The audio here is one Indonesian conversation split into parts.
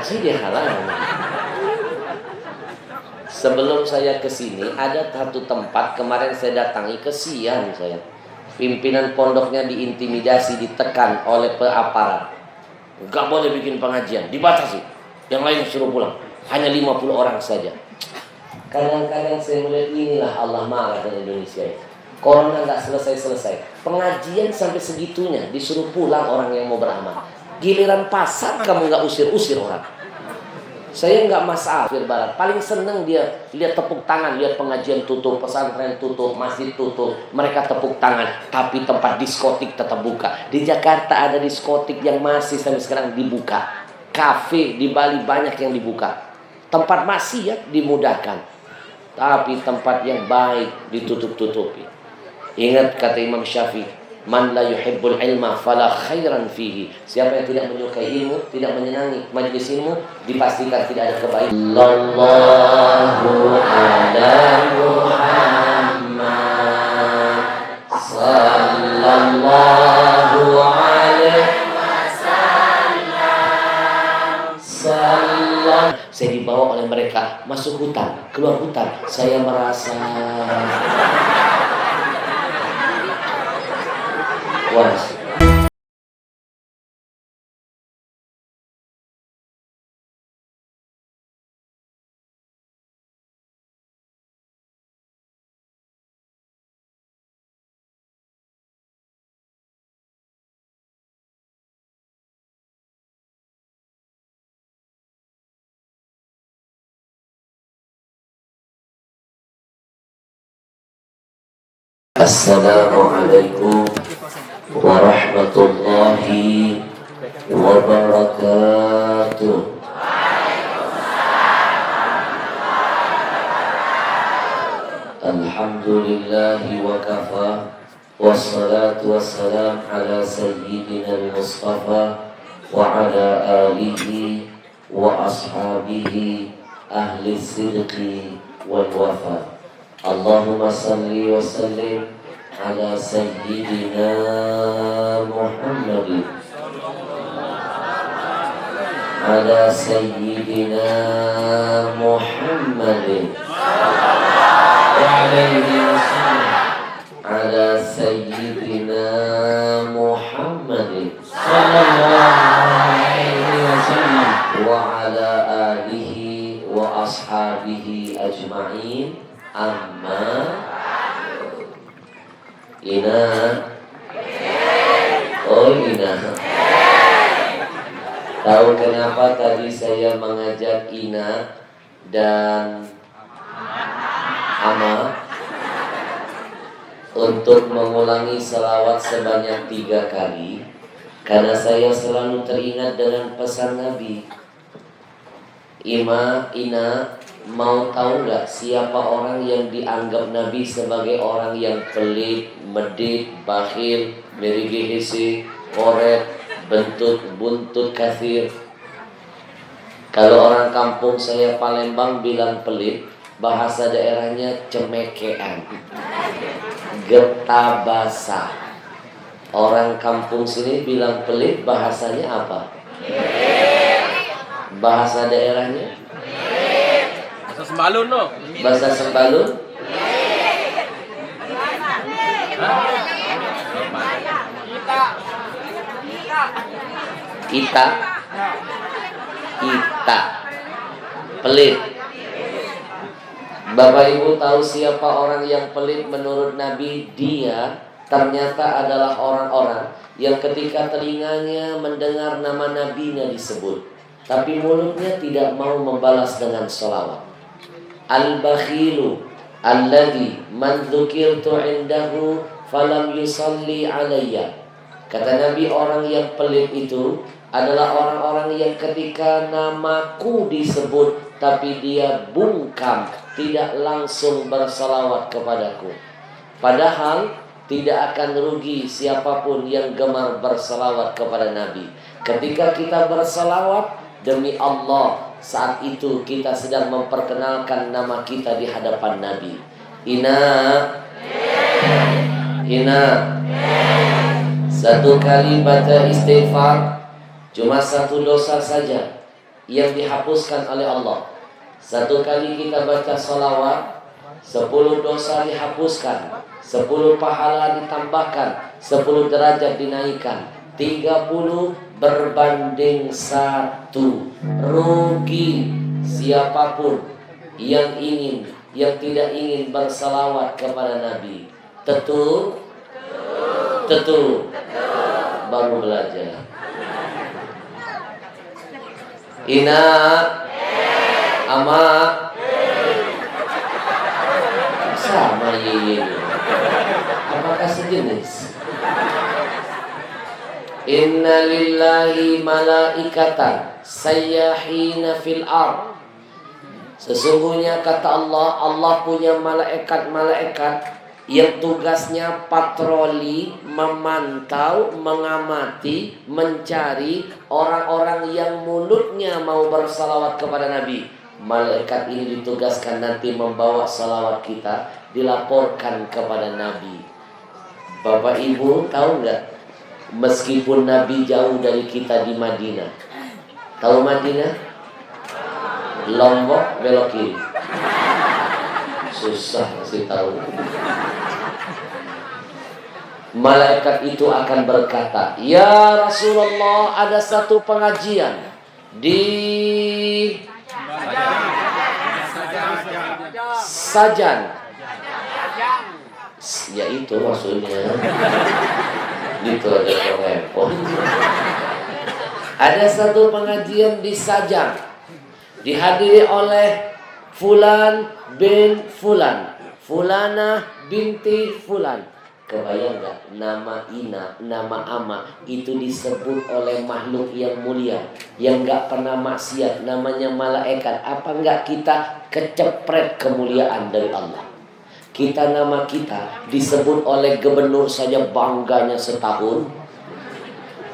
ngaji dihalangi. Sebelum saya ke sini ada satu tempat kemarin saya datangi, kesian saya. Pimpinan pondoknya diintimidasi, ditekan oleh aparat. Enggak boleh bikin pengajian, dibatasi. Yang lain suruh pulang. Hanya 50 orang saja. Kadang-kadang saya melihat inilah Allah marah dengan Indonesia ini. Corona nggak selesai-selesai. Pengajian sampai segitunya, disuruh pulang orang yang mau beramal. Giliran pasar kamu nggak usir-usir orang. Saya nggak masalah Barat. Paling seneng dia lihat tepuk tangan, lihat pengajian tutup, pesantren tutup, masjid tutup, mereka tepuk tangan. Tapi tempat diskotik tetap buka. Di Jakarta ada diskotik yang masih sampai sekarang dibuka. Kafe di Bali banyak yang dibuka. Tempat maksiat dimudahkan, tapi tempat yang baik ditutup-tutupi. Ingat kata Imam Syafi'i, man la yuhibbul ilma fala khairan fihi. Siapa yang tidak menyukai ilmu, tidak menyenangi majelis ilmu, dipastikan tidak ada kebaikan. Sallallahu ala Muhammad sallallahu alaihi wasallam. Saya dibawa oleh mereka masuk hutan, keluar hutan. Saya merasa was. Assalamualaikum warahmatullahi wabarakatuh. Alhamdulillahi wa kafa, wassalatu wassalam ala sayyidina al-Mustafa wa ala alihi wa ashabihi ahli sidqi wal wafa. Allahumma salli wa sallim ala sayyidina Muhammadin ala sayyidina Muhammadin ala sayyidina Muhammadin sallallahu alaihi wasallam wa ala alihi wa ashabihi ajma'in. Amma ina ina. Tahu kenapa tadi saya mengajak Ina dan Ama untuk mengulangi selawat sebanyak 3 kali? Karena saya selalu teringat dengan pesan Nabi. Ina, mau tahu nggak siapa orang yang dianggap Nabi sebagai orang yang pelit, medit, bakhil, merigihisi, koret, buntut kathir? Kalau orang kampung saya Palembang bilang pelit, bahasa daerahnya cemekean, getabasa. Orang kampung sini bilang pelit, bahasanya apa? Bahasa daerahnya? Sembalun no. Bahasa Sembalun? Ita. Pelit. Bapak Ibu tahu siapa orang yang pelit menurut Nabi? Dia ternyata adalah orang-orang yang ketika telinganya mendengar nama Nabinya disebut, tapi mulutnya tidak mau membalas dengan sholawat. Al-bakhilu alladhi man dzukirtu indahu falam yusalli alayya. Kata Nabi, orang yang pelit itu adalah orang-orang yang ketika namaku disebut tapi dia bungkam, tidak langsung bersalawat kepadaku. Padahal tidak akan rugi siapapun yang gemar bersalawat kepada Nabi. Ketika kita bersalawat, demi Allah, saat itu kita sedang memperkenalkan nama kita di hadapan Nabi. Ina. Satu kali baca istighfar, cuma 1 dosa saja. yang dihapuskan oleh Allah. Satu kali kita baca salawat, 10 dosa dihapuskan, 10 pahala ditambahkan, 10 derajat dinaikkan, 30 berbanding 1. Rugi siapapun yang tidak ingin bersalawat kepada Nabi. Tetu baru belajar. Ina ama sama ye. Apakah sejenis? Inna lillahi malaikatan sayyahina fil ard. Sesungguhnya kata Allah, Allah punya malaikat-malaikat yang tugasnya patroli, memantau, mengamati, mencari orang-orang yang mulutnya mau bersalawat kepada Nabi. Malaikat ini ditugaskan nanti membawa salawat kita, dilaporkan kepada Nabi. Bapak Ibu tahu nggak? Meskipun Nabi jauh dari kita di Madinah, tahu Madinah? Lombok belok kiri. Susah sih tahu. Malaikat itu akan berkata, "Ya Rasulullah, ada satu pengajian di Sajan." Ya itu maksudnya. Gitu ada repot. Ada satu pengajian di Sajang, dihadiri oleh Fulan bin Fulan, Fulana binti Fulan. Kebayang gak? Nama Ina, nama Ama itu disebut oleh makhluk yang mulia, yang gak pernah maksiat, namanya malaikat. Apa enggak kita kecepret kemuliaan dari Allah? Kita nama kita disebut oleh gubernur saja bangganya setahun.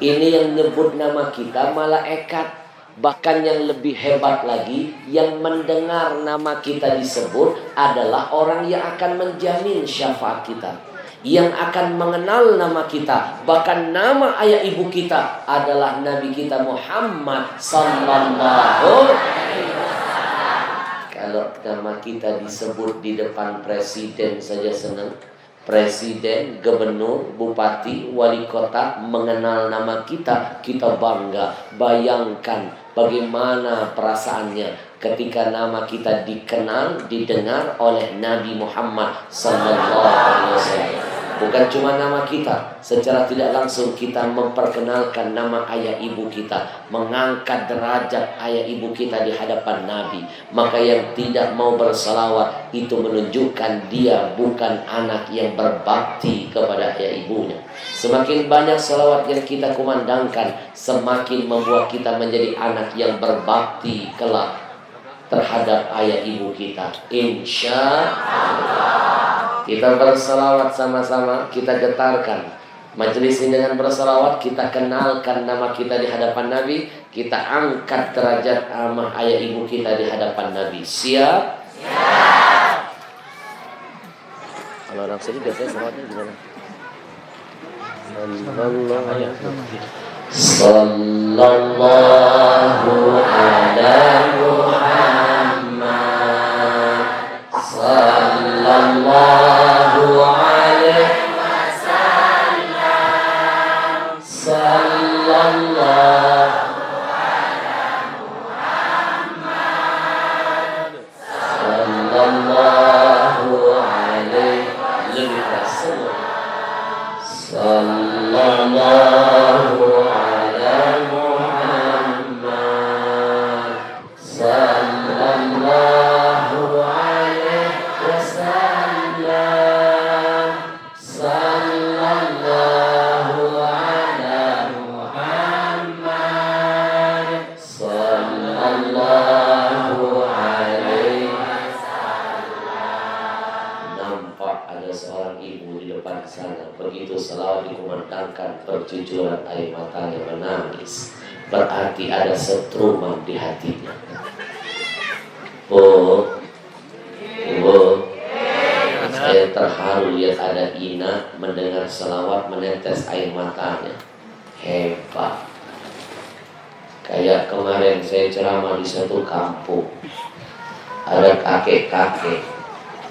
Ini yang nyebut nama kita malaikat. Bahkan yang lebih hebat lagi, yang mendengar nama kita disebut adalah orang yang akan menjamin syafaat kita, yang akan mengenal nama kita. Bahkan nama ayah ibu kita adalah Nabi kita Muhammad sallallahu alaihi wasallam. Kalau nama kita disebut di depan presiden saja senang. Presiden, gubernur, bupati, wali kota mengenal nama kita, kita bangga. Bayangkan bagaimana perasaannya ketika nama kita dikenal, didengar oleh Nabi Muhammad sallallahu alaihi wasallam. Bukan cuma nama kita, secara tidak langsung kita memperkenalkan nama ayah ibu kita, mengangkat derajat ayah ibu kita di hadapan Nabi. Maka yang tidak mau bersalawat itu menunjukkan dia bukan anak yang berbakti kepada ayah ibunya. Semakin banyak salawat yang kita kumandangkan, semakin membuat kita menjadi anak yang berbakti kelak terhadap ayah ibu kita. Insya Allah. Kita bersalawat sama-sama, kita getarkan majelis ini dengan bersalawat. Kita kenalkan nama kita di hadapan Nabi, kita angkat derajat amah ayah ibu kita di hadapan Nabi. Siap? Siap. Kalau orang sini biasanya salawatnya gimana? Sallallahu ala Muhammad, sallallahu alaihi wasallam, sallallahu ala Muhammad, sallallahu alaihi wasallam, sallallahu ala Muhammad, sallallahu alaihi wasallam, sallallahu ala Muhammad, sallallahu alaihi wasallam. Nampak ada seorang ibu di depan sana, begitu selawat dikumandangkan bercucuran air matanya menangis. Berarti ada setruman di hatinya. Saya terharu lihat ada Ina mendengar selawat menetes air matanya. Hebat. Kayak kemarin saya ceramah di satu kampung, ada kakek-kakek,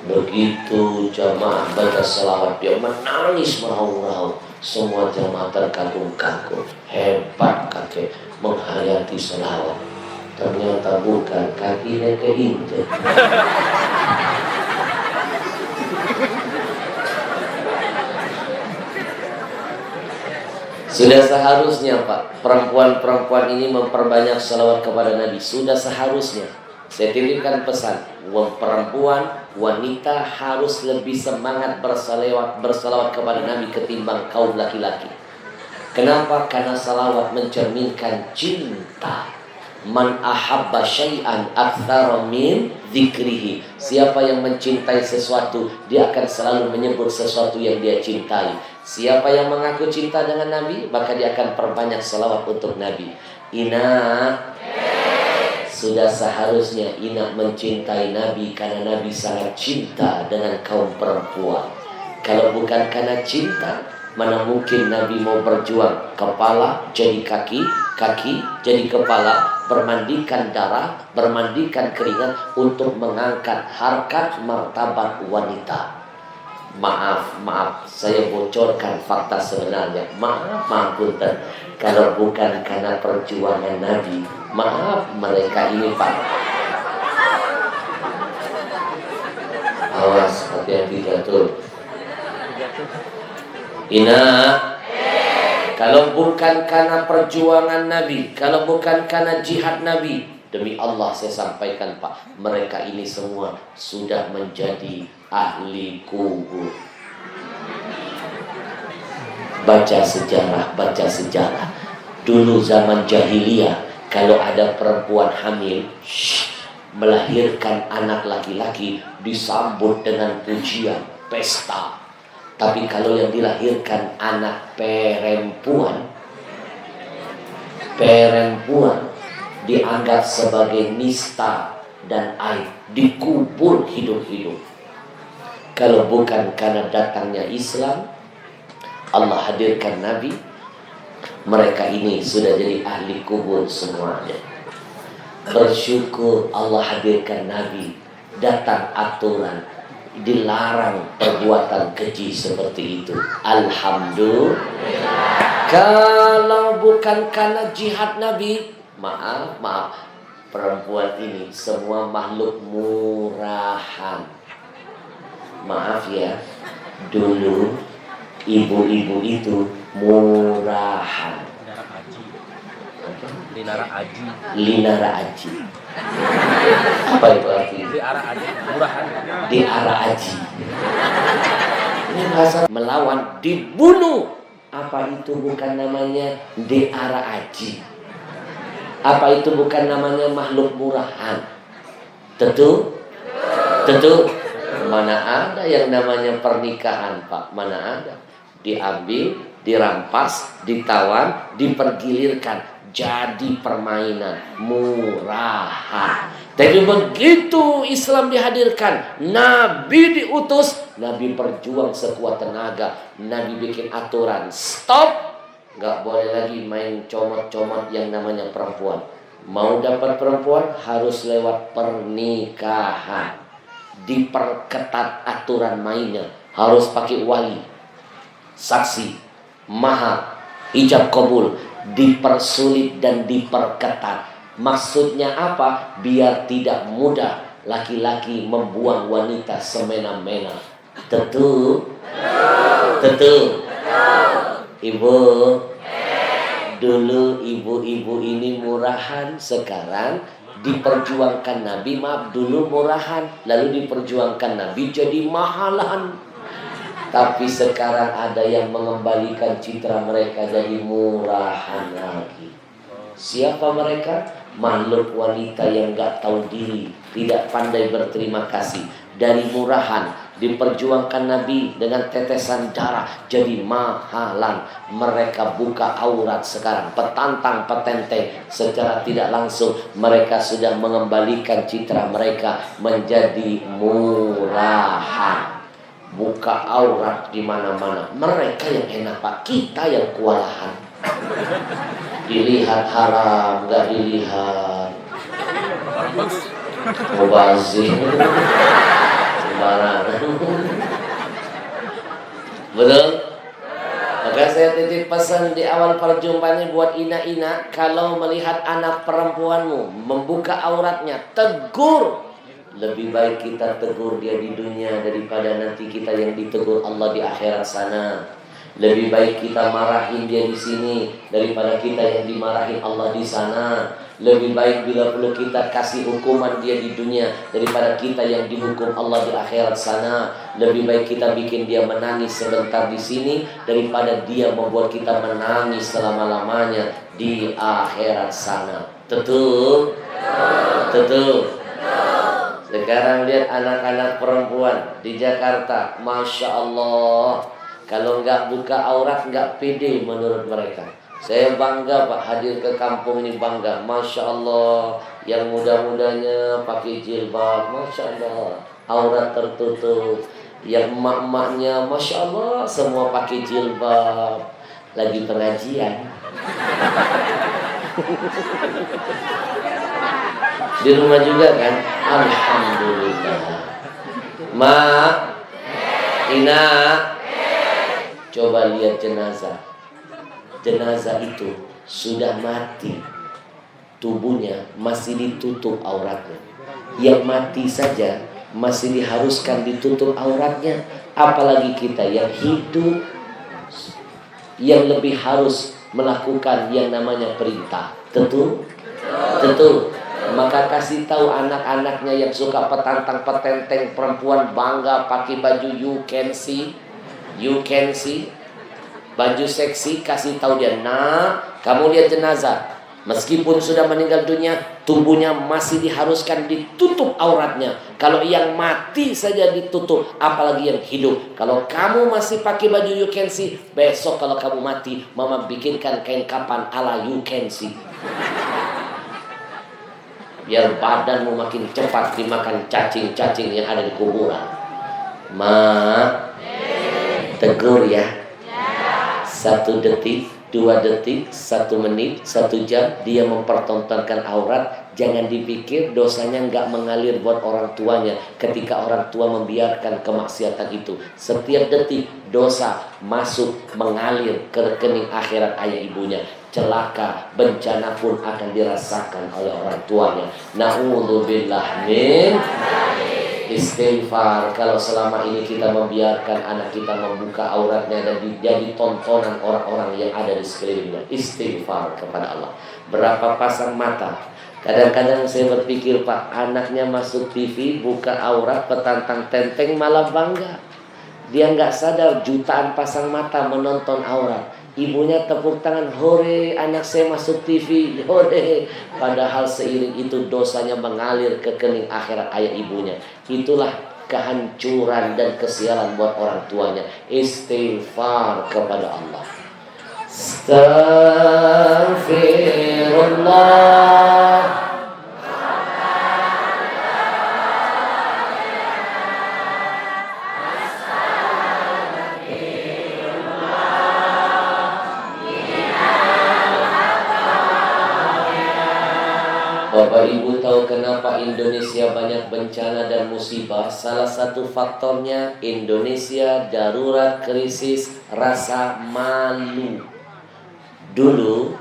begitu jamaah baca selawat dia menangis meraung-raung. Semua jamaah terkagum-kagum, hebat kakek menghayati selawat. Ternyata bukan, kakinya keinjek. Sudah seharusnya Pak, perempuan-perempuan ini memperbanyak salawat kepada Nabi. Sudah seharusnya. Saya titipkan pesan, perempuan, wanita harus lebih semangat bersalawat kepada Nabi ketimbang kaum laki-laki. Kenapa? Karena salawat mencerminkan cinta. Man ahabba syai'an aktsara min dzikrihi. Siapa yang mencintai sesuatu, dia akan selalu menyebut sesuatu yang dia cintai. Siapa yang mengaku cinta dengan Nabi, maka dia akan perbanyak salawat untuk Nabi. Ina, sudah seharusnya Ina mencintai Nabi karena Nabi sangat cinta dengan kaum perempuan. Kalau bukan karena cinta, mana mungkin Nabi mau berjuang kepala jadi kaki, kaki jadi kepala, bermandikan darah, bermandikan keringat untuk mengangkat harkat martabat wanita. Maaf, saya bocorkan fakta sebenarnya. Maaf punten. Kalau bukan karena perjuangan Nabi, maaf mereka ini Pak. Awas, hati-hati jatuh. Ina, kalau bukan karena perjuangan Nabi, kalau bukan karena jihad Nabi, demi Allah saya sampaikan Pak, mereka ini semua sudah menjadi ahli kubur. Baca sejarah. Dulu zaman jahiliyah, kalau ada perempuan hamil melahirkan anak laki-laki, disambut dengan pujian, pesta. Tapi kalau yang dilahirkan anak perempuan dianggap sebagai nista dan aib, dikubur hidup-hidup. Kalau bukan karena datangnya Islam, Allah hadirkan Nabi, mereka ini sudah jadi ahli kubur semuanya. Bersyukur Allah hadirkan Nabi, datang aturan, dilarang perbuatan keji seperti itu. Alhamdulillah. Kalau bukan karena jihad Nabi, maaf, perempuan ini semua makhluk murahan. Maaf ya, dulu ibu-ibu itu murahan. Linara Aji. Apa itu artinya? Di arah aji. Ini bahasa melawan, dibunuh. Apa itu bukan namanya di arah aji? Apa itu bukan namanya makhluk murahan? Tentu. Mana ada yang namanya pernikahan Pak? Mana ada? Diambil, dirampas, ditawan, dipergilirkan, jadi permainan murahan. Tapi begitu Islam dihadirkan, Nabi diutus, Nabi berjuang sekuat tenaga, Nabi bikin aturan, stop, gak boleh lagi main comot-comot yang namanya perempuan. Mau dapat perempuan harus lewat pernikahan. Diperketat aturan mainnya, harus pakai wali, saksi, mahar, ijab kabul, dipersulit dan diperketat. Maksudnya apa? Biar tidak mudah laki-laki membuang wanita semena-mena. Tentu. Ibu, dulu ibu-ibu ini murahan, sekarang diperjuangkan Nabi, maaf dulu murahan, lalu diperjuangkan Nabi jadi mahalan. Tapi sekarang ada yang mengembalikan citra mereka jadi murahan lagi. Siapa mereka? Makhluk wanita yang gak tahu diri, tidak pandai berterima kasih. Dari murahan diperjuangkan Nabi dengan tetesan darah jadi mahalan. Mereka buka aurat sekarang, petantang petenteng, secara tidak langsung mereka sudah mengembalikan citra mereka menjadi murahan. Buka aurat di mana-mana. Mereka yang enak Pak, kita yang kewalahan. Dilihat haram, nggak dilihat. Mubazir. Sembarangan. Betul? Maka saya titip pesan di awal perjumpaan ini buat ina-ina, kalau melihat anak perempuanmu membuka auratnya, tegur. Lebih baik kita tegur dia di dunia daripada nanti kita yang ditegur Allah di akhirat sana. Lebih baik kita marahin dia di sini daripada kita yang dimarahin Allah di sana. Lebih baik bila perlu kita kasih hukuman dia di dunia daripada kita yang dihukum Allah di akhirat sana. Lebih baik kita bikin dia menangis sebentar di sini daripada dia membuat kita menangis selama-lamanya di akhirat sana. Betul? Betul. Sekarang lihat anak-anak perempuan di Jakarta, Masya Allah. Kalau nggak buka aurat nggak pede menurut mereka. Saya bangga Pak hadir ke kampung ini, bangga. Masya Allah, yang muda-mudanya pakai jilbab, Masya Allah, aurat tertutup. Yang emak-emaknya, Masya Allah, semua pakai jilbab. Lagi pengajian. Di rumah juga kan? Alhamdulillah. Mak, Ina, coba lihat jenazah. Jenazah itu sudah mati, tubuhnya masih ditutup auratnya. Yang mati saja masih diharuskan ditutup auratnya, apalagi kita yang hidup, yang lebih harus melakukan yang namanya perintah. Tentu. Maka kasih tahu anak-anaknya yang suka petantang-petenteng, perempuan bangga pakai baju you can see, baju seksi, kasih tahu dia, nah kamu lihat jenazah, meskipun sudah meninggal dunia, tubuhnya masih diharuskan ditutup auratnya. Kalau yang mati saja ditutup, apalagi yang hidup. Kalau kamu masih pakai baju you can see, besok kalau kamu mati, mama bikinkan kain kapan ala you can see. Biar badanmu makin cepat dimakan cacing-cacing yang ada di kuburan. Ma, tegur ya. 1 detik, 2 detik, 1 menit, 1 jam dia mempertontonkan aurat. Jangan dipikir dosanya nggak mengalir buat orang tuanya ketika orang tua membiarkan kemaksiatan itu. Setiap detik dosa masuk mengalir ke rekening akhirat ayah ibunya. Celaka, bencana pun akan dirasakan oleh orang tuanya. Na'udzubillah min istighfar. Kalau selama ini kita membiarkan anak kita membuka auratnya dan jadi tontonan orang-orang yang ada di sekelilingnya, istighfar kepada Allah. Berapa pasang mata. Kadang-kadang saya berpikir, Pak, anaknya masuk TV buka aurat petantang tenteng malah bangga. Dia nggak sadar jutaan pasang mata menonton aurat. Ibunya tepuk tangan, hore anak saya masuk TV, hore. Padahal seiring itu dosanya mengalir ke kening akhirat ayah ibunya. Itulah kehancuran dan kesialan buat orang tuanya. Istighfar kepada Allah. Astaghfirullah. Bapak Ibu tahu kenapa Indonesia banyak bencana dan musibah? Salah satu faktornya Indonesia darurat krisis rasa malu. Dulu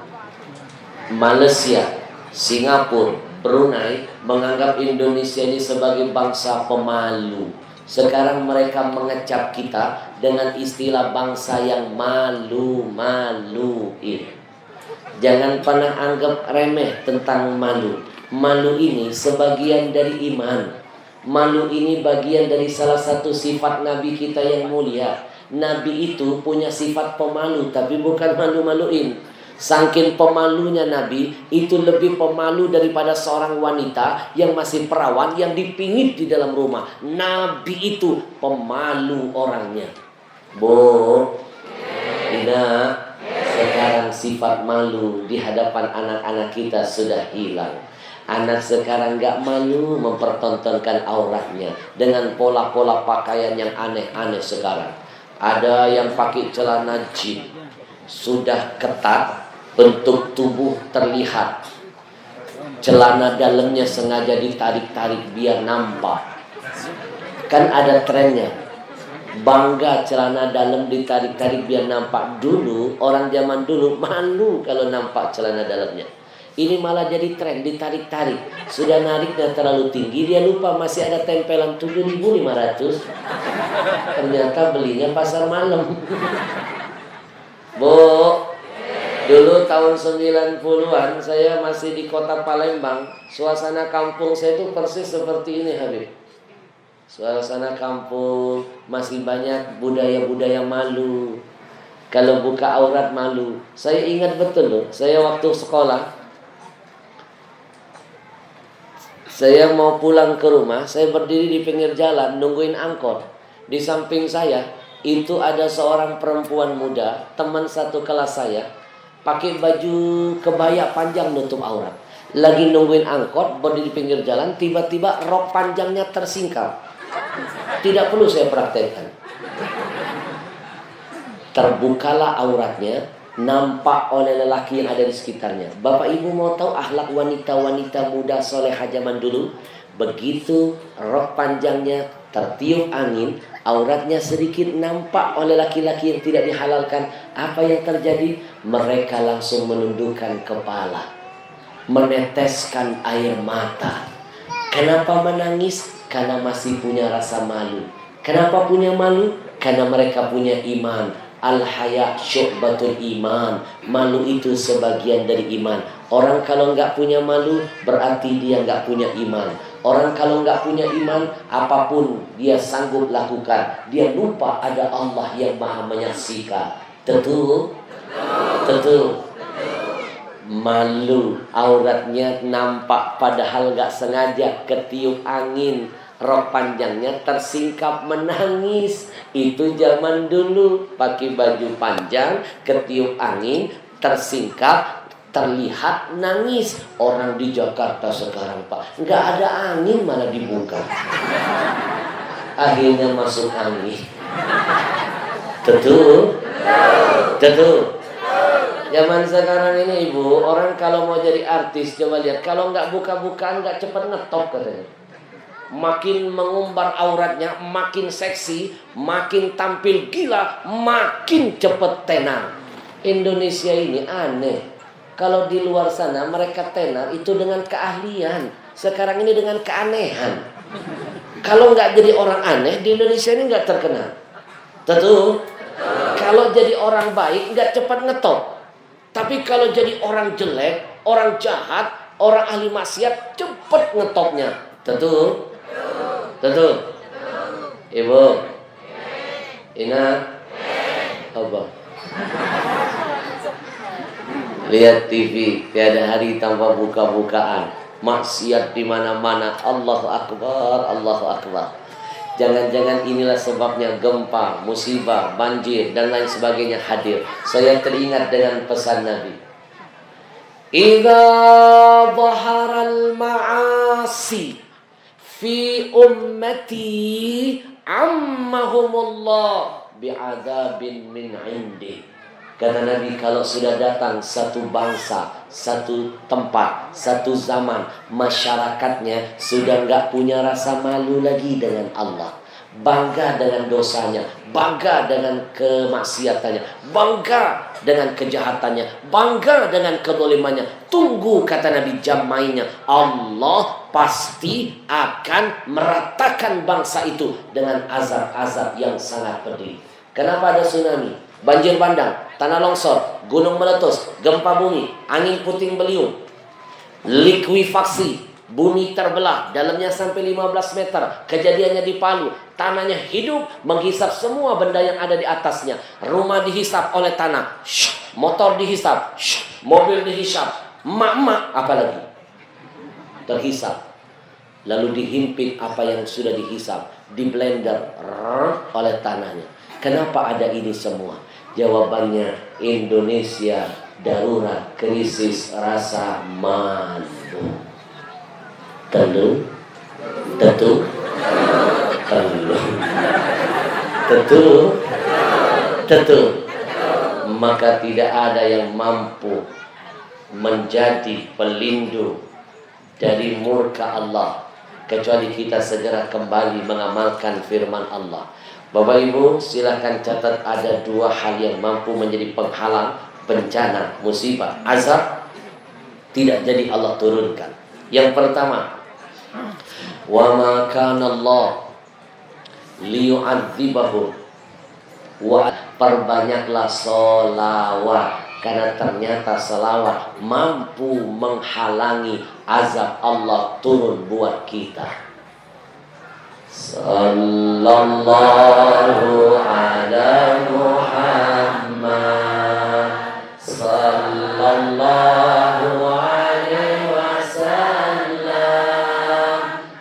Malaysia, Singapura, Brunei menganggap Indonesia ini sebagai bangsa pemalu. Sekarang mereka mengecap kita dengan istilah bangsa yang malu-maluin. Jangan pernah anggap remeh tentang malu. Malu ini sebagian dari iman. Malu ini bagian dari salah satu sifat Nabi kita yang mulia. Nabi itu punya sifat pemalu, tapi bukan malu-maluin. Saking pemalunya Nabi, itu lebih pemalu daripada seorang wanita yang masih perawan yang dipingit di dalam rumah. Nabi itu pemalu orangnya. Bu, Ina, sekarang sifat malu di hadapan anak-anak kita sudah hilang. Anak sekarang gak malu mempertontonkan auratnya dengan pola-pola pakaian yang aneh-aneh sekarang. Ada yang pakai celana jeans sudah ketat, bentuk tubuh terlihat, celana dalamnya sengaja ditarik-tarik biar nampak. Kan ada trennya, bangga celana dalam ditarik-tarik biar nampak. Dulu, orang zaman dulu malu kalau nampak celana dalamnya. Ini malah jadi tren, ditarik-tarik. Sudah nariknya terlalu tinggi, dia lupa masih ada tempelan 7.500. Ternyata belinya pasar malam. Bu, dulu tahun 90-an saya masih di kota Palembang. Suasana kampung saya itu persis seperti ini, Habib. Suasana kampung masih banyak budaya-budaya malu. Kalau buka aurat malu. Saya ingat betul loh, saya waktu sekolah, saya mau pulang ke rumah, saya berdiri di pinggir jalan nungguin angkot. Di samping saya itu ada seorang perempuan muda, teman satu kelas saya, pakai baju kebaya panjang nutup aurat. Lagi nungguin angkot, berdiri di pinggir jalan, tiba-tiba rok panjangnya tersingkap. Tidak perlu saya praktekkan. Terbukalah auratnya, nampak oleh lelaki yang ada di sekitarnya. Bapak Ibu mau tahu akhlak wanita-wanita muda solehah zaman dulu? Begitu rok panjangnya tertiup angin, auratnya sedikit nampak oleh laki-laki yang tidak dihalalkan. Apa yang terjadi? Mereka langsung menundukkan kepala, meneteskan air mata. Kenapa menangis? Karena masih punya rasa malu. Kenapa punya malu? Karena mereka punya iman. Al-haya syu'batul iman. Malu itu sebagian dari iman. Orang kalau nggak punya malu, berarti dia nggak punya iman. Orang kalau nggak punya iman, apapun dia sanggup lakukan. Dia lupa ada Allah yang maha menyaksikan. Tentu malu, auratnya nampak padahal nggak sengaja, ketiup angin, rok panjangnya tersingkap, menangis. Itu zaman dulu, pakai baju panjang, ketiup angin, tersingkap, terlihat nangis. Orang di Jakarta sekarang Pak, nggak ada angin malah dibungkam. Akhirnya masuk angin. Tentu. Zaman sekarang ini Ibu, orang kalau mau jadi artis, coba lihat, kalau nggak buka-bukaan nggak cepat ngetop katanya. Makin mengumbar auratnya, makin seksi, makin tampil gila, makin cepat tenar. Indonesia ini aneh. Kalau di luar sana mereka tenar itu dengan keahlian. Sekarang ini dengan keanehan. Kalau nggak jadi orang aneh, di Indonesia ini nggak terkenal. Tentu. Kalau jadi orang baik nggak cepat ngetop. Tapi kalau jadi orang jelek, orang jahat, orang ahli maksiat, cepat ngetopnya. Tentu. Ibu, Ina, Abah. Lihat TV, tiada hari tanpa buka-bukaan. Maksiat di mana-mana. Allahu Akbar, Allahu Akbar. Jangan-jangan inilah sebabnya gempa, musibah, banjir, dan lain sebagainya hadir. Saya teringat dengan pesan Nabi. Idza dhaharal ma'asi fi ummati ammahumullah bi'adzabin min indi. Kata Nabi, kalau sudah datang satu bangsa, satu tempat, satu zaman, masyarakatnya sudah nggak punya rasa malu lagi dengan Allah, bangga dengan dosanya, bangga dengan kemaksiatannya, bangga dengan kejahatannya, bangga dengan kedolimannya. Tunggu, kata Nabi, jam mainnya. Allah pasti akan meratakan bangsa itu dengan azab-azab yang sangat pedih. Kenapa ada tsunami, banjir bandang, tanah longsor, gunung meletus, gempa bumi, angin puting beliung, likuifaksi, bumi terbelah, dalamnya sampai 15 meter. Kejadiannya di Palu, tanahnya hidup, menghisap semua benda yang ada di atasnya. Rumah dihisap oleh tanah, motor dihisap, mobil dihisap, emak-emak apalagi terhisap. Lalu dihimpit apa yang sudah dihisap, di blender oleh tanahnya. Kenapa ada ini semua? Jawabannya, Indonesia darurat krisis rasa malu. Tentu. Maka tidak ada yang mampu menjadi pelindung dari murka Allah, kecuali kita segera kembali mengamalkan firman Allah. Bapak Ibu, silakan catat, ada dua hal yang mampu menjadi penghalang bencana, musibah, azab tidak jadi Allah turunkan. Yang pertama, wa ma kana Allah liyu'adzibahum, wa perbanyaklah sholawat, karena ternyata selawat mampu menghalangi azab Allah turun buat kita. Sallallahu ala Muhammad, sallallahu alaihi wasallam,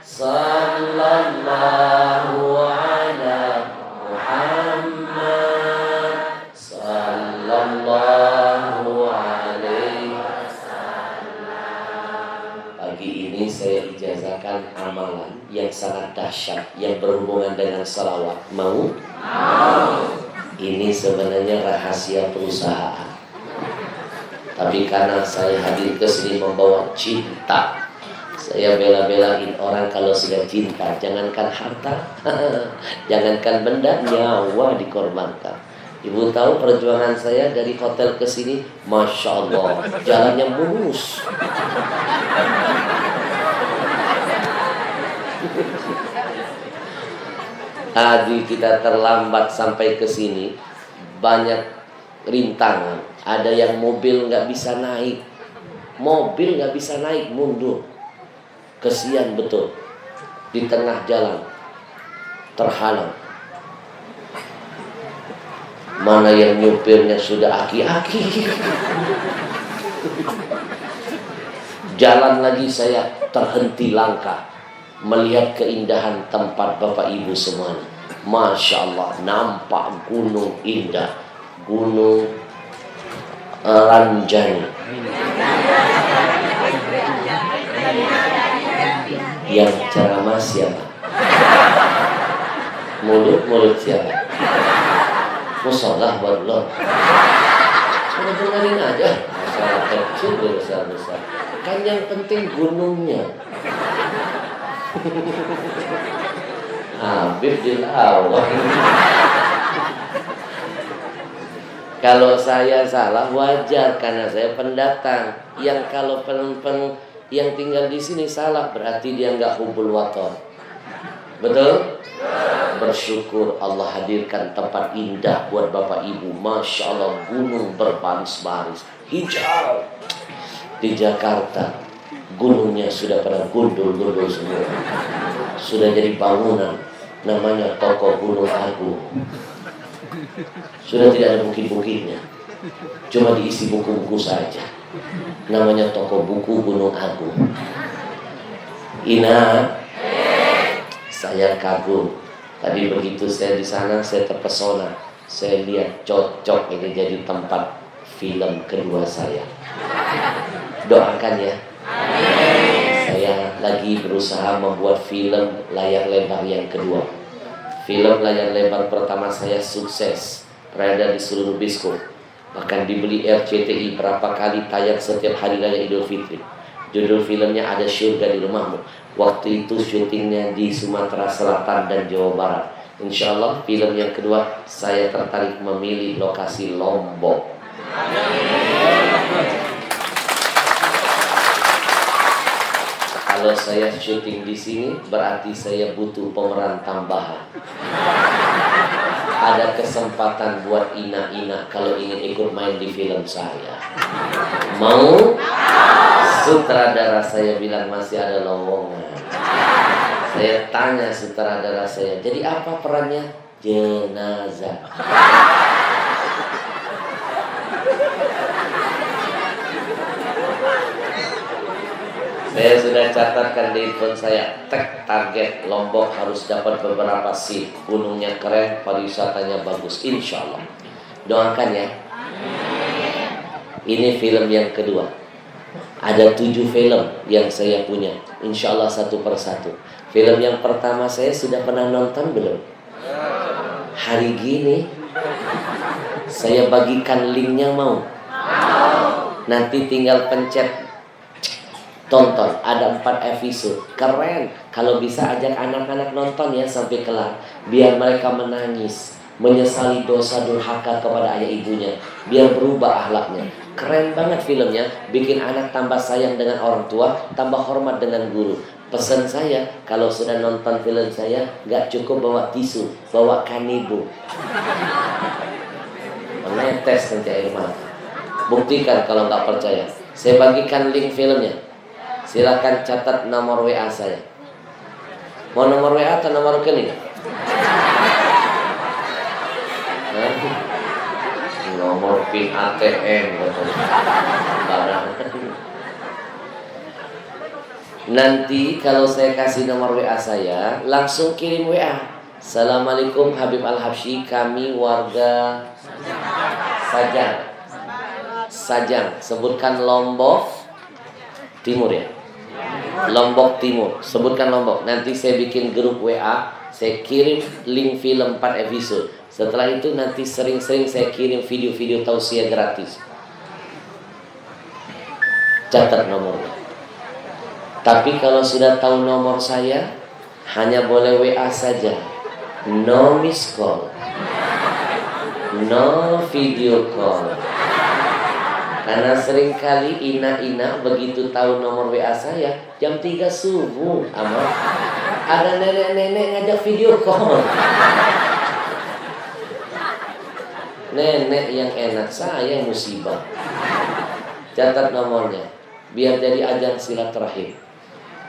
sallallahu ala Muhammad, sallallahu alaihi wasallam. Pagi ini saya ijazahkan amalan yang sangat dahsyat yang berhubungan dengan salawat. Mau? Ini sebenarnya rahasia perusahaan. Tapi karena saya hadir ke sini membawa cinta, saya bela-belain orang kalau sudah cinta, jangankan harta, jangankan benda, nyawa dikorbankan. Ibu tahu perjuangan saya dari hotel ke sini, Masya Allah, jalannya mulus. Tadi kita terlambat sampai ke sini, banyak rintangan. Ada yang mobil nggak bisa naik, mundur. Kesian betul, di tengah jalan terhalang. Mana yang nyupirnya sudah aki-aki. Jalan lagi saya terhenti langkah, melihat keindahan tempat Bapak Ibu semuanya. Masya Allah, nampak gunung indah, Gunung Ranjani. Yang ceramah siapa? Mulut siapa? Musolah wallah. Sudah dengerin aja. Masalah kecil besar-besar. Kan yang penting gunungnya. Habib dilawak. Kalau saya salah wajar karena saya pendatang. Yang kalau yang tinggal di sini salah berarti dia nggak hubbul waton. Betul? Bersyukur Allah hadirkan tempat indah buat Bapak Ibu. Masya Allah, gunung berbaris-baris hijau. Di Jakarta gunungnya sudah pada gundul-gundul semua, sudah jadi bangunan, namanya Toko Gunung Agung. Sudah tidak ada bukit-bukitnya, cuma diisi buku-buku saja, namanya Toko Buku Gunung Agung. Ina, saya kagum. Tadi begitu saya di sana, saya terpesona. Saya lihat cocok ini jadi tempat film kedua saya. Doakan ya. Saya lagi berusaha membuat film layar lebar yang kedua. Film layar lebar pertama saya sukses, beredar di seluruh bioskop, bahkan dibeli RCTI berapa kali tayang setiap hari raya Idul Fitri. Judul filmnya Ada Syurga di Rumahmu. Waktu itu syutingnya di Sumatera Selatan dan Jawa Barat. Insya Allah film yang kedua saya tertarik memilih lokasi Lombok. Kalau saya syuting di sini berarti saya butuh pemeran tambahan. Ada kesempatan buat Ina kalau ingin ikut main di film saya. Mau? Sutradara saya bilang masih ada lowongan. Saya tanya sutradara saya, jadi apa perannya? Jenazah. Saya sudah catatkan di handphone saya, target Lombok harus dapat beberapa seat. Gunungnya keren, pariwisatanya bagus, insya Allah. Doakan ya. Ini film yang kedua. Ada 7 film yang saya punya, insya Allah satu persatu. Film yang pertama saya sudah pernah nonton belum? Hari gini saya bagikan linknya, mau? Nanti tinggal pencet tonton, ada 4 episode. Keren. Kalau bisa ajak anak-anak nonton ya sampai kelar, biar mereka menangis, menyesali dosa durhaka kepada ayah ibunya, biar berubah akhlaknya. Keren banget filmnya, bikin anak tambah sayang dengan orang tua, tambah hormat dengan guru. Pesan saya, kalau sudah nonton film saya, gak cukup bawa tisu, bawa kanibu. Menetes nanti air mata. Buktikan kalau nggak percaya. Saya bagikan link filmnya. Silakan catat nomor WA saya. Mau nomor WA atau nomor rekening? Nomor PIN ATM. Nanti kalau saya kasih nomor WA saya, langsung kirim WA. Assalamualaikum Habib Al-Habsyi, kami warga Sajang, sebutkan Lombok Timur ya. Lombok Timur, sebutkan Lombok. Nanti saya bikin grup WA, saya kirim link film 4 episode. Setelah itu nanti sering-sering saya kirim video-video tausiah gratis. Catat nomornya. Tapi kalau sudah tahu nomor saya, hanya boleh WA saja. No miss call, no video call. Karena seringkali ina-ina begitu tahu nomor WA saya, jam 3 subuh amat, ada nenek-nenek ngajak video call. Nenek yang enak, saya musibah. Catat nomornya, biar jadi ajang silaturahim.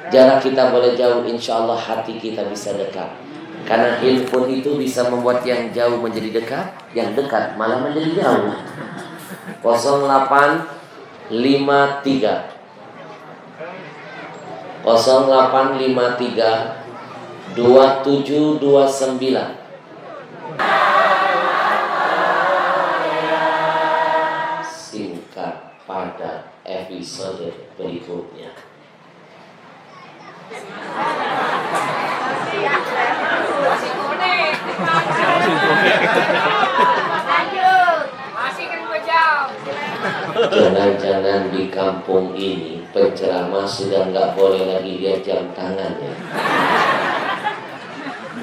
Jarak kita boleh jauh, insya Allah hati kita bisa dekat. Karena handphone itu bisa membuat yang jauh menjadi dekat, yang dekat malah menjadi jauh. 0853 2729. Singkat pada episode berikutnya. Jangan-jangan di kampung ini penceramah sudah nggak boleh lagi lihat jam tangannya.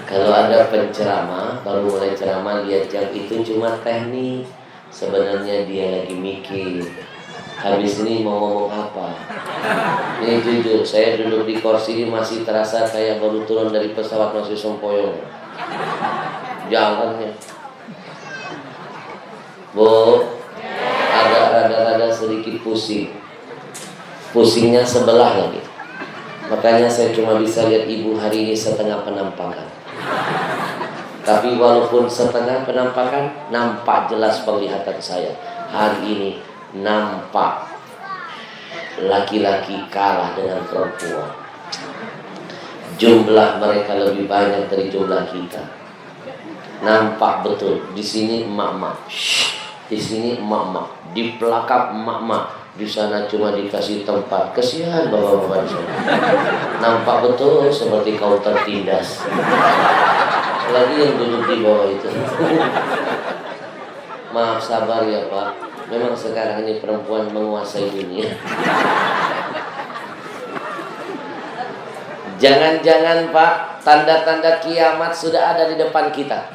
Kalau ada penceramah baru mulai ceramah lihat jam, itu cuma teknik. Sebenarnya dia lagi mikir, habis ini mau ngomong apa. Ini jujur, saya duduk di kursi ini masih terasa kayak baru turun dari pesawat masih sempoyong. Jalannya, Bu, agak rada-rada sedikit pusing. Pusingnya sebelah lagi. Makanya saya cuma bisa lihat ibu hari ini setengah penampakan. Tapi walaupun setengah penampakan, nampak jelas penglihatan saya. Hari ini nampak laki-laki kalah dengan perempuan. Jumlah mereka lebih banyak dari jumlah kita. Nampak betul. Di sini emak-emak, di sini emak-emak, di pelakap emak-emak, di sana cuma dikasih tempat. Kesian bapak-bapak di sana. Nampak betul seperti kau tertindas. Lagi yang duduk di bawah itu. Maaf, sabar ya Pak. Memang sekarang ini perempuan menguasai dunia. Jangan-jangan Pak, tanda-tanda kiamat sudah ada di depan kita.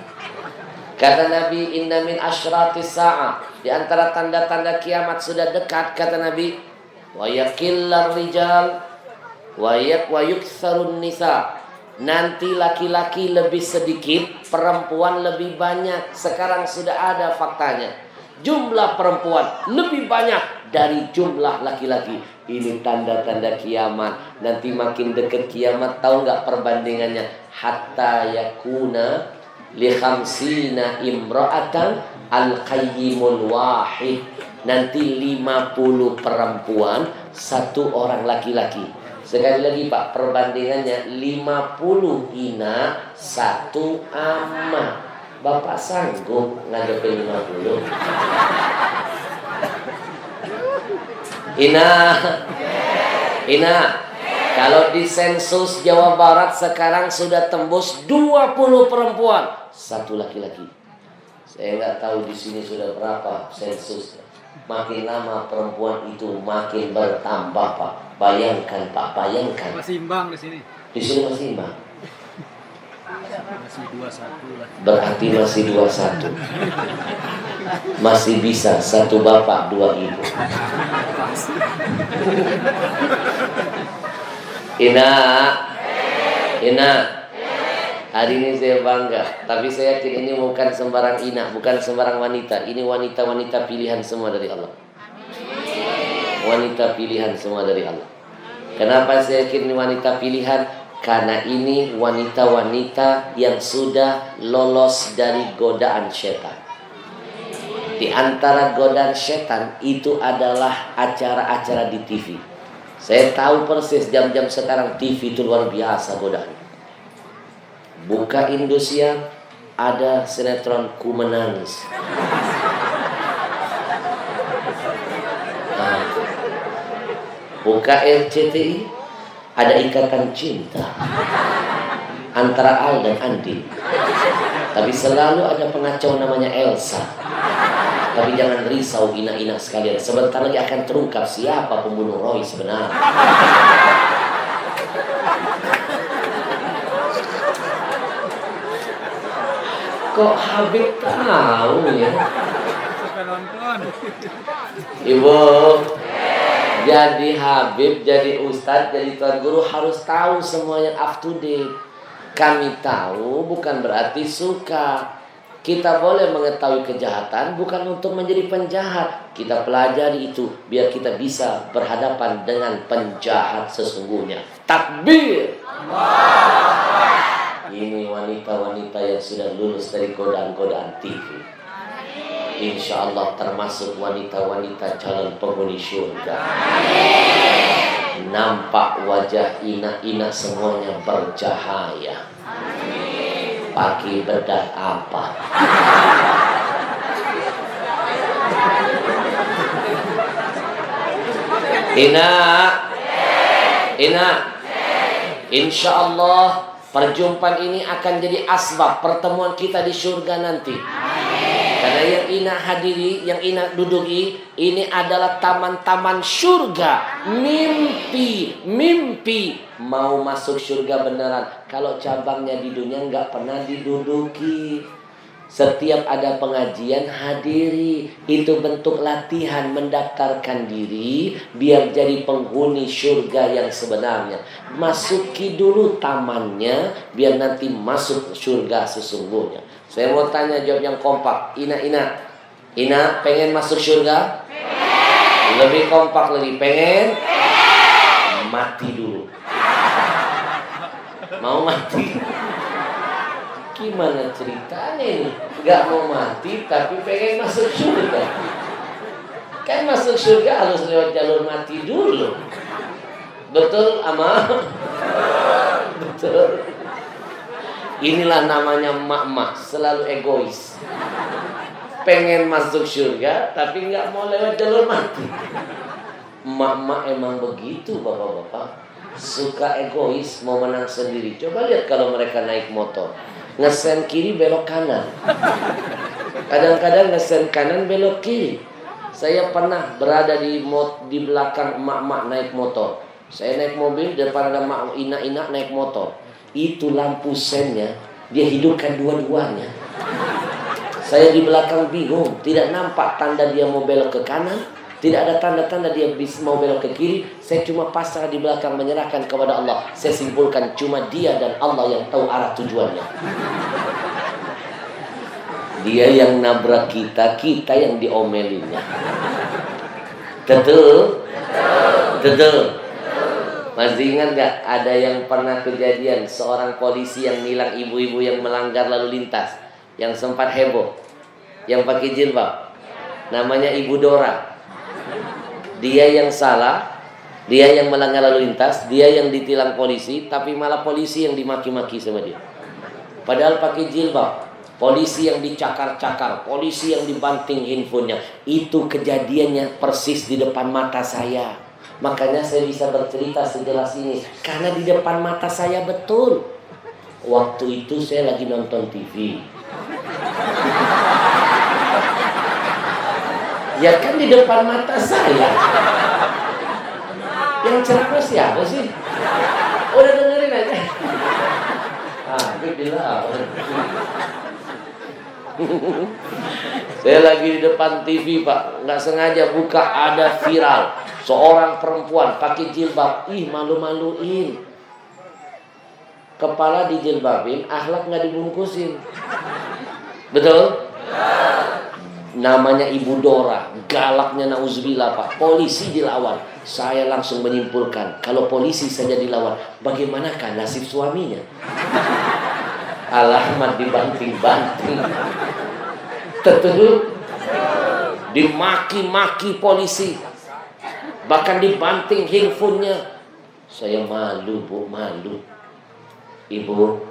Kata Nabi, inna min asyratis sa'ah, di antara tanda-tanda kiamat sudah dekat, kata Nabi, wa yaqillar rijal wa yuktsarun nisa. Nanti laki-laki lebih sedikit, perempuan lebih banyak. Sekarang sudah ada faktanya. Jumlah perempuan lebih banyak dari jumlah laki-laki. Ini tanda-tanda kiamat. Nanti makin dekat kiamat, tahu nggak perbandingannya? Hatta yakuna li khamsina imra'atan al-qayyimul wahid. Nanti 50 perempuan, 1 orang laki-laki. Sekali lagi Pak, perbandingannya 50 ina, 1 ama. Bapak sanggup ngadepin 50? Ina, kalau di sensus Jawa Barat sekarang sudah tembus 20 perempuan, 1 laki-laki. Saya nggak tahu di sini sudah berapa sensus. Makin lama perempuan itu makin bertambah, Pak. Bayangkan, Pak, bayangkan. Masih imbang di sini. Di sini masih imbang. Masih 2-1 lah. Berarti masih 2-1. Masih bisa satu bapak dua ibu. Ina, hari ini saya bangga. Tapi saya yakin ini bukan sembarang Ina, bukan sembarang wanita. Ini wanita-wanita pilihan semua dari Allah. Wanita pilihan semua dari Allah. Kenapa saya yakin ini wanita pilihan? Karena ini wanita-wanita yang sudah lolos dari godaan setan. Di antara godaan setan itu adalah acara-acara di TV. Saya tahu persis jam-jam sekarang TV itu luar biasa godaan. Buka Indosiar, ada sinetron Ku Menangis. Nah, buka RCTI, ada Ikatan Cinta antara Al dan Andi. Tapi selalu ada pengacau namanya Elsa. Tapi jangan risau ina-ina sekalian, sebentar lagi akan terungkap siapa pembunuh Roy sebenarnya. Kok Habib tahu ya? Ibu, jadi Habib, jadi Ustadz, jadi Tuan Guru harus tahu semuanya up to date. Kami tahu bukan berarti suka. Kita boleh mengetahui kejahatan bukan untuk menjadi penjahat. Kita pelajari itu biar kita bisa berhadapan dengan penjahat sesungguhnya. Takbir. Ini wanita-wanita yang sudah lulus dari godaan-godaan TV. Insya Allah termasuk wanita-wanita calon penghuni surga. Nampak wajah ina-ina semuanya bercahaya. Pakai bedak apa? Ina, insya Allah perjumpaan ini akan jadi asbab pertemuan kita di surga nanti. Karena yang Ina hadiri, yang Ina duduki, ini adalah taman-taman surga. Mimpi mau masuk surga beneran. Kalau cabangnya di dunia nggak pernah diduduki. Setiap ada pengajian hadiri. Itu bentuk latihan mendaftarkan diri biar jadi penghuni surga yang sebenarnya. Masuki dulu tamannya biar nanti masuk surga sesungguhnya. Saya mau tanya jawab yang kompak. Ina pengen masuk surga? Lebih kompak lagi. Pengen? Mati dulu. Mau mati? Gimana ceritanya ini? Gak mau mati tapi pengen masuk surga. Kan masuk surga harus lewat jalur mati dulu. Betul, Amal? Betul. Inilah namanya mak-mak, selalu egois. Pengen masuk surga tapi gak mau lewat jalur mati. Mak-mak emang begitu, bapak-bapak. Suka egois, mau menang sendiri. Coba lihat kalau mereka naik motor, ngesen kiri belok kanan. Kadang-kadang ngesen kanan belok kiri. Saya pernah berada di belakang emak-emak naik motor. Saya naik mobil, depan ada emak ina-ina naik motor. Itu lampu sennya dia hidupkan dua-duanya. Saya di belakang bingung, tidak nampak tanda dia mau belok ke kanan, tidak ada tanda-tanda dia mau belok ke kiri. Saya cuma pasrah di belakang menyerahkan kepada Allah. Saya simpulkan cuma dia dan Allah yang tahu arah tujuannya. Dia yang nabrak kita, kita yang diomelinnya. Betul? Masih ingat gak ada yang pernah kejadian seorang polisi yang nilang ibu-ibu yang melanggar lalu lintas, yang sempat heboh, yang pakai jilbab, namanya Ibu Dora. Dia yang salah, dia yang melanggar lalu lintas, dia yang ditilang polisi, tapi malah polisi yang dimaki-maki sama dia. Padahal pakai jilbab. Polisi yang dicakar-cakar, polisi yang dibanting handphonenya. Itu kejadiannya persis di depan mata saya. Makanya saya bisa bercerita sejelas ini karena di depan mata saya betul. Waktu itu saya lagi nonton TV. Ya kan di depan mata saya. Yang ceramah siapa sih? Udah dengerin aja. Bila. Saya lagi di depan TV Pak, nggak sengaja buka, ada viral seorang perempuan pakai jilbab, malu-maluin, kepala dijilbabin, akhlak nggak dibungkusin, betul? Namanya Ibu Dora, galaknya nauzubillah Pak, polisi dilawan. Saya langsung menyimpulkan, kalau polisi saja dilawan, bagaimanakah nasib suaminya? Alamat dibanting-banting. Tentu dimaki-maki polisi, bahkan dibanting handphonenya. Saya malu Bu, malu. Ibu,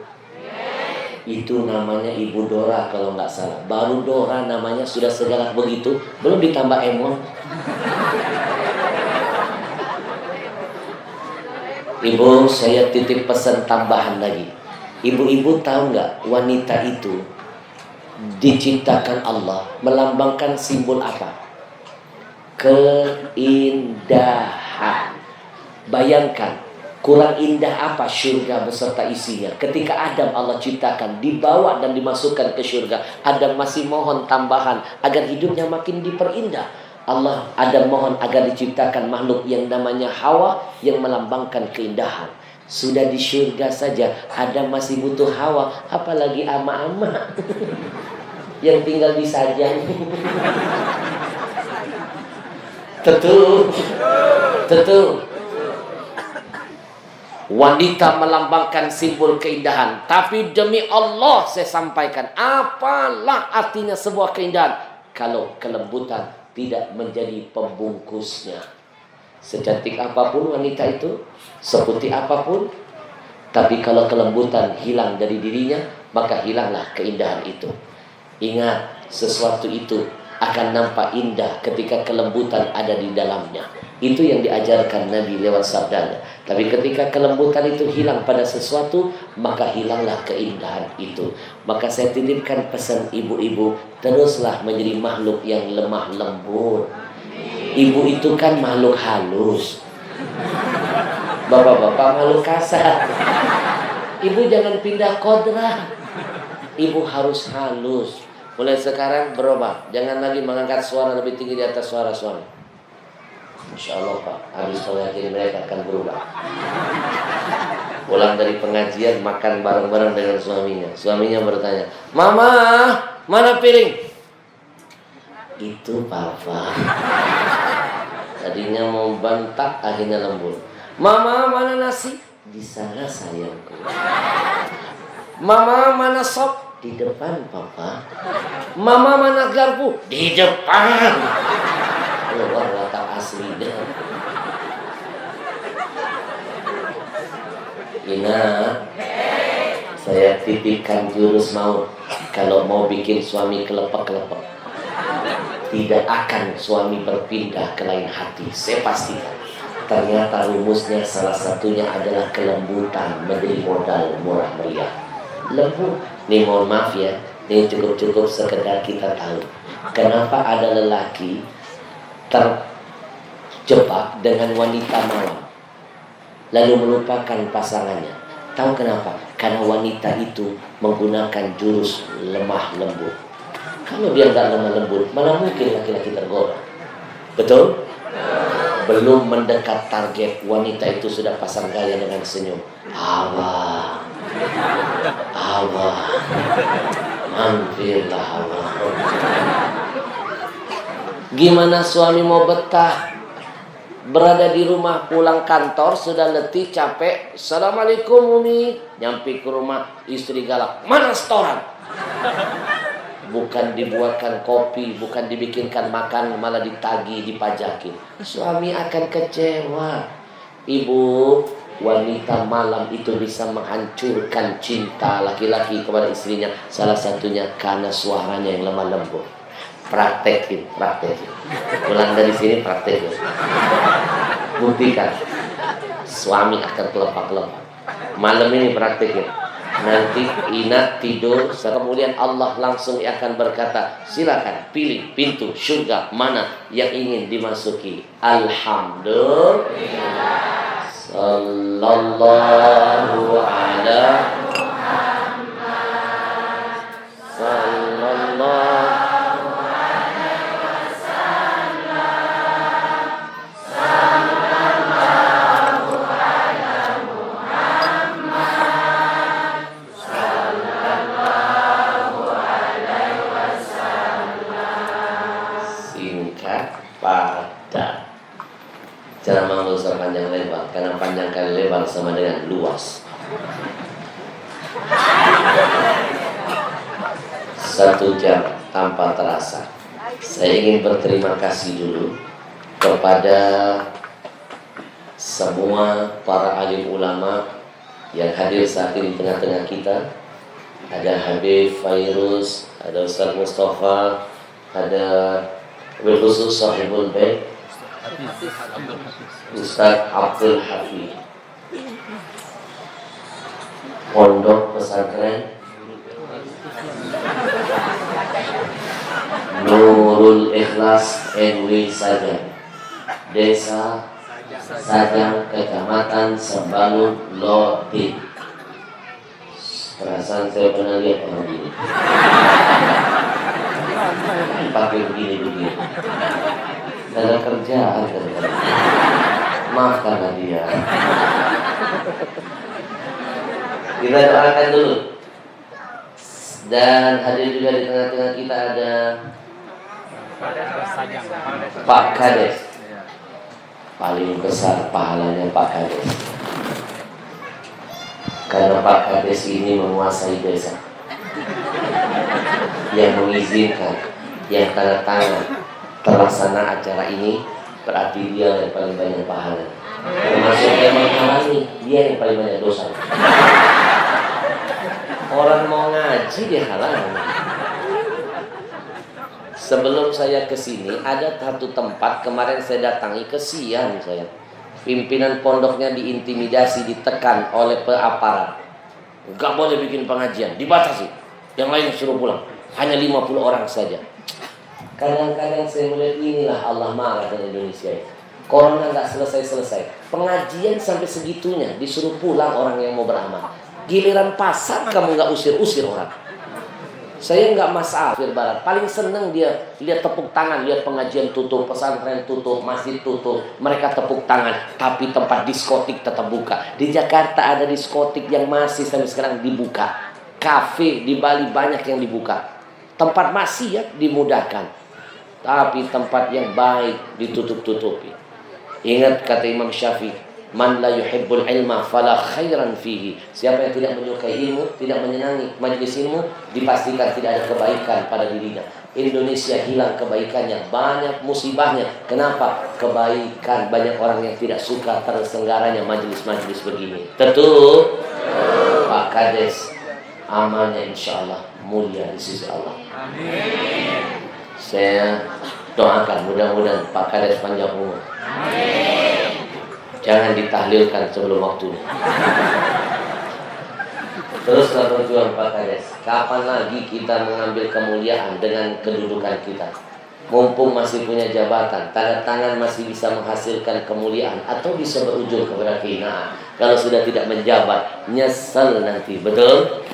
itu namanya Ibu Dora kalau nggak salah. Baru Dora namanya sudah segalak begitu, belum ditambah emon. Ibu, saya titip pesan tambahan lagi. Ibu-ibu tahu nggak, wanita itu diciptakan Allah melambangkan simbol apa? Keindahan. Bayangkan, kurang indah apa surga beserta isinya. Ketika Adam Allah ciptakan, dibawa dan dimasukkan ke surga, Adam masih mohon tambahan agar hidupnya makin diperindah. Adam mohon agar diciptakan makhluk yang namanya Hawa yang melambangkan keindahan. Sudah di surga saja Adam masih butuh Hawa, apalagi ama-ama yang tinggal disajang. Tentu wanita melambangkan simbol keindahan. Tapi demi Allah saya sampaikan, apalah artinya sebuah keindahan kalau kelembutan tidak menjadi pembungkusnya. Secantik apapun wanita itu, seputih apapun, tapi kalau kelembutan hilang dari dirinya, maka hilanglah keindahan itu. Ingat, sesuatu itu akan nampak indah ketika kelembutan ada di dalamnya. Itu yang diajarkan Nabi lewat sabdanya. Tapi ketika kelembutan itu hilang pada sesuatu, maka hilanglah keindahan itu. Maka saya titipkan pesan ibu-ibu, teruslah menjadi makhluk yang lemah lembut. Ibu itu kan makhluk halus, bapak-bapak makhluk kasar. Ibu jangan pindah kodrat. Ibu harus halus. Mulai sekarang berubah, jangan lagi mengangkat suara lebih tinggi di atas suara suami. Insya Allah Pak, habis pengajian mereka akan berubah. Pulang dari pengajian, makan bareng-bareng dengan suaminya. Suaminya bertanya, Mama, mana piring? Itu Papa. Tadinya mau bantah, akhirnya lembut. Mama, mana nasi? Di sana sayangku. Mama, mana sop? Di depan Papa. Mama, mana garpu? Di depan. Keluar watak aslinya. Ingat, saya titipkan jurus maut. Kalau mau bikin suami kelepek-kelepek, tidak akan suami berpindah ke lain hati. Saya pastikan. Ternyata rumusnya salah satunya adalah kelembutan menjadi modal murah meriah. Lembut. Nih mohon maaf ya, ini cukup sekedar kita tahu kenapa ada lelaki terjebak dengan wanita malam lalu melupakan pasangannya. Tahu kenapa? Karena wanita itu menggunakan jurus lemah lembut. Kalau dia nggak lemah lembut, mana mungkin laki-laki tergoda? Betul? Belum mendekat target, wanita itu sudah pasang gaya dengan senyum. Awah, mampirlah awah. Gimana suami mau betah? Berada di rumah, pulang kantor sudah letih, capek. Assalamualaikum Umi. Nyampe ke rumah, istri galak. Mana setoran? Bukan dibuatkan kopi, bukan dibikinkan makan, malah ditagih, dipajakin. Suami akan kecewa. Ibu, wanita malam itu bisa menghancurkan cinta laki-laki kepada istrinya. Salah satunya karena suaranya yang lemah lembut. Praktekin. Pulang dari sini praktekin. Buktikan. Suami akan kelepak-kelepak. Malam ini praktekin. Nanti Ina tidur, kemudian Allah langsung akan berkata, silakan pilih pintu surga mana yang ingin dimasuki. Alhamdulillah. Sallallahu ala Sallallahu pada. Jangan mau usah panjang lebar, karena panjang kali lebar sama dengan luas. 1 jam tanpa terasa. Saya ingin berterima kasih dulu kepada semua para alim ulama yang hadir saat ini di tengah-tengah kita. Ada Habib Fairuz, ada Ustaz Mustafa, ada khusus sahibul bait Ustaz Abdul Hafiz, Pondok Pesantren Nurul Ikhlas NW Sajang, Desa Sajang, Kecamatan Sembalun, Lotin. Perasaan saya pernah lihat orang ini pakai begini-begini. Ada kerjaan kan? Maafkanlah dia. Kita doakan dulu. Dan hadir juga di tengah-tengah kita ada Pak Kades. Paling besar pahalanya Pak Kades, karena Pak Kades ini menguasai desa, yang mengizinkan, yang tanda tangan terlaksana acara ini, berarti dia yang paling banyak pahala. Termasuk yang menghalangi, dia yang paling banyak dosa. Orang mau ngaji dia halangi. Sebelum saya kesini ada satu tempat kemarin saya datangi, kesian saya. Pimpinan pondoknya diintimidasi, ditekan oleh aparat. Gak boleh bikin pengajian, dibatasi. Yang lain suruh pulang. Hanya 50 orang saja. Kadang-kadang saya melihat inilah Allah marah dengan Indonesia ini. Corona gak selesai-selesai. Pengajian sampai segitunya, disuruh pulang orang yang mau beramal. Giliran pasar kamu gak usir-usir orang. Saya nggak masalah Barat, paling seneng dia lihat tepuk tangan, lihat pengajian tutup, pesantren tutup, masjid tutup, mereka tepuk tangan. Tapi tempat diskotik tetap buka. Di Jakarta ada diskotik yang masih sampai sekarang dibuka. Kafe di Bali banyak yang dibuka. Tempat maksiat dimudahkan, tapi tempat yang baik ditutup-tutupi. Ingat kata Imam Syafi'i, man la yuhibbul ilma fala khairan fihi. Siapa yang tidak menyukai ilmu, tidak menyenangi majelis ilmu, dipastikan tidak ada kebaikan pada dirinya. Indonesia hilang kebaikannya, banyak musibahnya. Kenapa? Kebaikan, banyak orang yang tidak suka terselenggaranya majelis-majelis begini. Tentu Pak Kades amalnya insya Allah mulia di sisi Allah. Amin. Saya doakan mudah-mudahan Pak Kades panjang umur. Amin. Jangan ditahlilkan sebelum waktunya. Teruslah berjuang Pak Kades. Kapan lagi kita mengambil kemuliaan dengan kedudukan kita? Mumpung masih punya jabatan, tanda tangan masih bisa menghasilkan kemuliaan atau bisa berujung kepada kehinaan. Kalau sudah tidak menjabat, nyesel nanti, betul?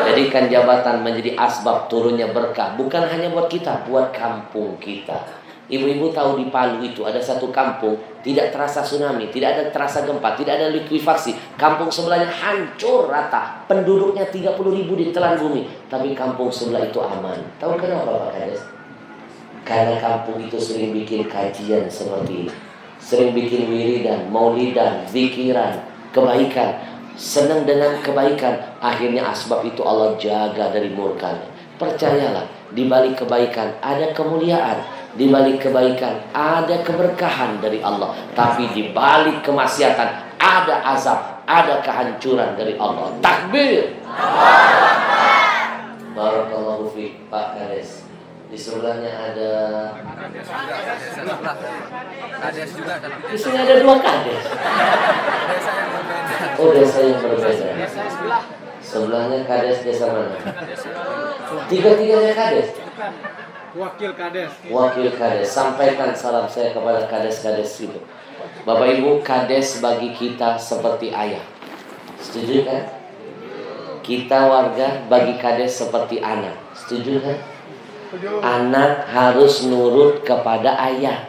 Jadikan jabatan menjadi asbab turunnya berkah, bukan hanya buat kita, buat kampung kita. Ibu-ibu tahu di Palu itu ada satu kampung tidak terasa tsunami, tidak ada terasa gempa, tidak ada likuifaksi. Kampung sebelahnya hancur rata, penduduknya 30.000 ditelan bumi, tapi kampung sebelah itu aman. Tahu kenapa Pak Kades? Karena kampung itu sering bikin kajian seperti ini, sering bikin wiridan, maulidan, zikiran, kebaikan, senang dengan kebaikan. Akhirnya asbab itu Allah jaga dari murkanya. Percayalah, di balik kebaikan ada kemuliaan, di balik kebaikan ada keberkahan dari Allah. Tapi di balik kemaksiatan ada azab, ada kehancuran dari Allah. Takbir. Barakallahu fiik Pak Kades. Di sebelahnya ada Kades juga. Di sini ada 2 kades. Oh, desa yang berbeda. Sebelahnya kades desa mana? Tiga-tiganya kades. Wakil kades. Wakil kades, sampaikan salam saya kepada kades-kades itu. Bapak Ibu, kades bagi kita seperti ayah. Setuju kan? Kita warga bagi kades seperti anak. Setuju kan? Anak harus nurut kepada ayah,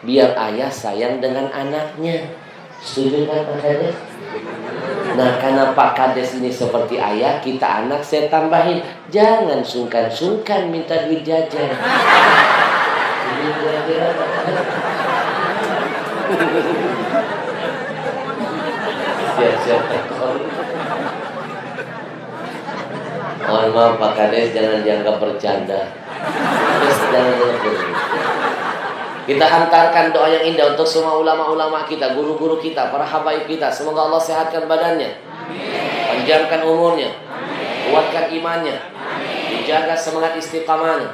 biar ayah sayang dengan anaknya. Setuju kan Pak Kades? Nah, karena Pak Kades ini seperti ayah, kita anak, saya tambahin, jangan sungkan-sungkan minta duit jajan. Jadi kira-kira Pak Kades? Siap-siap. Mohon maaf Pak Kades, jangan dianggap bercanda. Terus jangan bercanda. Kita hantarkan doa yang indah untuk semua ulama-ulama kita, guru-guru kita, para habaib kita. Semoga Allah sehatkan badannya, panjangkan umurnya, kuatkan imannya, dijaga semangat istiqamahnya.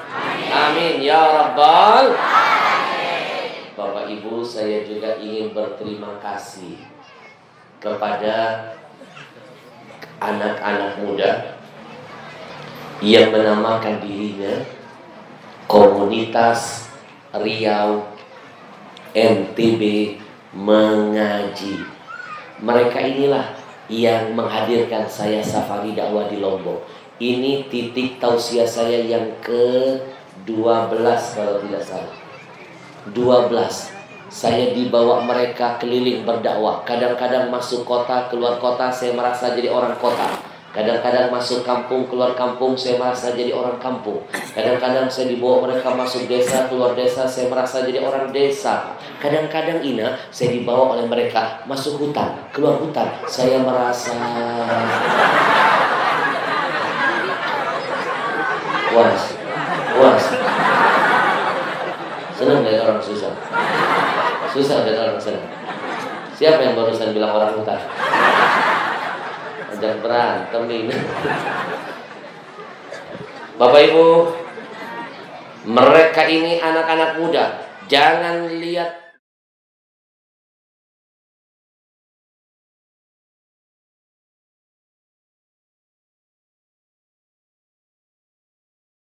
Amin ya rabbal. Bapak Ibu, saya juga ingin berterima kasih kepada anak-anak muda yang menamakan dirinya Komunitas Riau NTB Mengaji. Mereka inilah yang menghadirkan saya safari dakwah di Lombok. Ini titik tausiah saya yang ke-12 kalau tidak salah. 12. Saya dibawa mereka keliling berdakwah. Kadang-kadang masuk kota, keluar kota, saya merasa jadi orang kota. Kadang-kadang masuk kampung, keluar kampung, saya merasa jadi orang kampung. Kadang-kadang saya dibawa mereka masuk desa, keluar desa, saya merasa jadi orang desa. Kadang-kadang saya dibawa oleh mereka masuk hutan, keluar hutan, saya merasa puas. Senang dari orang susah. Susah dari orang senang. Siapa yang barusan bilang orang hutan? Jangan berantem ini. Bapak Ibu, mereka ini anak-anak muda. Jangan lihat